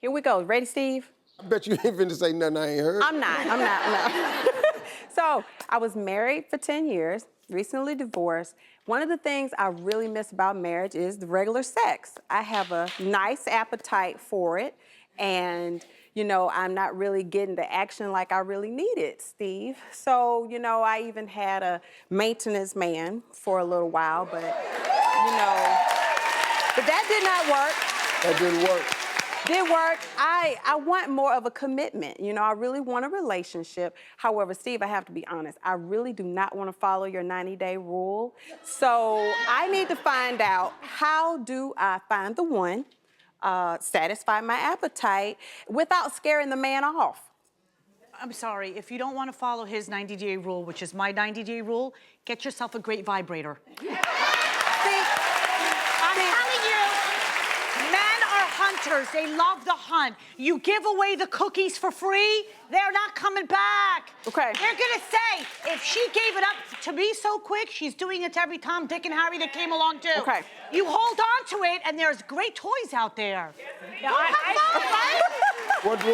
Here we go. Ready, Steve? I bet you ain't finna say nothing I ain't heard. I'm not, no. So, I was married for 10 years, recently divorced. One of the things I really miss about marriage is the regular sex. I have a nice appetite for it, and, you know, I'm not really getting the action like I really needed, Steve. So, you know, I even had a maintenance man for a little while, but, you know, but that did not work. That didn't work. Did work. I want more of a commitment. You know, I really want a relationship. However, Steve, I have to be honest, I really do not want to follow your 90-day rule. So I need to find out, how do I find the one, satisfy my appetite without scaring the man off? I'm sorry, if you don't want to follow his 90-day rule, which is my 90-day rule, get yourself a great vibrator. Hunters, they love the hunt. You give away the cookies for free, they're not coming back. Okay. They're gonna say, if she gave it up to me so quick, she's doing it to every Tom, Dick, and Harry that came along too. Okay. You hold on to it, and there's great toys out there. Yeah, What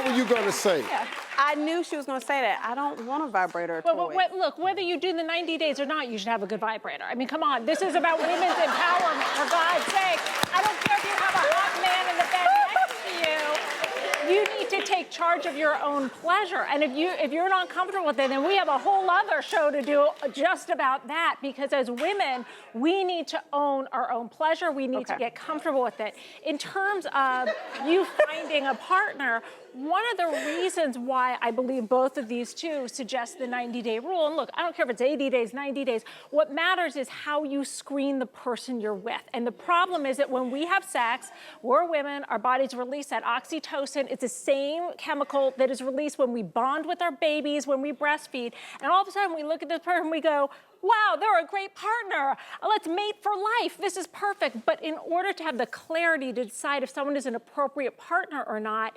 were you gonna say? Yeah. I knew she was going to say that. I don't want a vibrator toy. Well, look, whether you do the 90 days or not, you should have a good vibrator. I mean, come on. This is about women's empowerment, for God's sake. I don't care if you have a hot man in the bed next to you. You need to take charge of your own pleasure. And if you're not comfortable with it, then we have a whole other show to do just about that. Because as women, we need to own our own pleasure. We need to get comfortable with it. In terms of you finding a partner, one of the reasons why I believe both of these two suggest the 90-day rule, and look, I don't care if it's 80 days, 90 days, what matters is how you screen the person you're with. And the problem is that when we have sex, we're women, our bodies release that oxytocin. It's the same chemical that is released when we bond with our babies, when we breastfeed. And all of a sudden we look at this person and we go, wow, they're a great partner. Let's mate for life. This is perfect. But in order to have the clarity to decide if someone is an appropriate partner or not,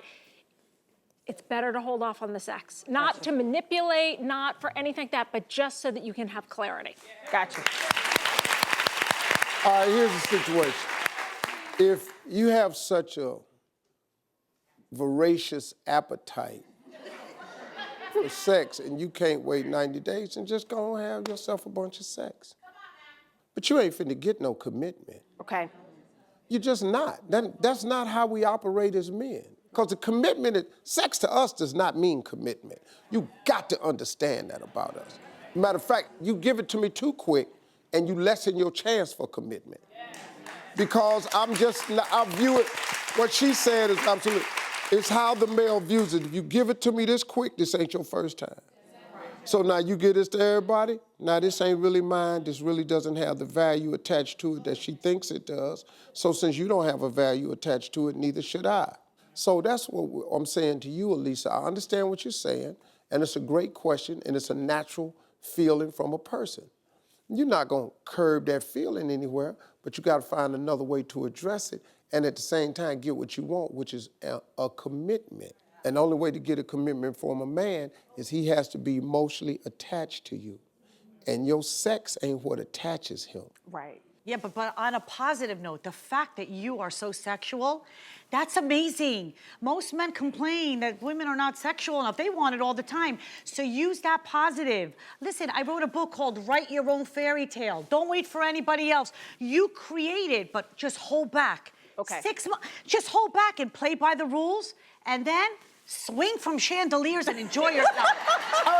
it's better to hold off on the sex. Not to manipulate, not for anything like that, but just so that you can have clarity. Gotcha. All right, here's the situation. If you have such a voracious appetite for sex and you can't wait 90 days, then just go and have yourself a bunch of sex. But you ain't finna get no commitment. Okay. You're just not. That's not how we operate as men. Because the commitment, sex to us does not mean commitment. You got to understand that about us. Matter of fact, you give it to me too quick and you lessen your chance for commitment. Because I view it, what she said is absolutely, it's how the male views it. If you give it to me this quick, this ain't your first time. So now you give this to everybody, now this ain't really mine, this really doesn't have the value attached to it that she thinks it does. So since you don't have a value attached to it, neither should I. So that's what I'm saying to you, Elisa. I understand what you're saying, and it's a great question, and it's a natural feeling from a person. You're not going to curb that feeling anywhere, but you got to find another way to address it, and at the same time get what you want, which is a commitment. And the only way to get a commitment from a man is he has to be emotionally attached to you. And your sex ain't what attaches him. Right. Yeah, but on a positive note, the fact that you are so sexual, that's amazing. Most men complain that women are not sexual enough. They want it all the time. So use that positive. Listen, I wrote a book called Write Your Own Fairy Tale. Don't wait for anybody else. You create it, but just hold back. Okay. 6 months, just hold back and play by the rules, and then swing from chandeliers and enjoy yourself. All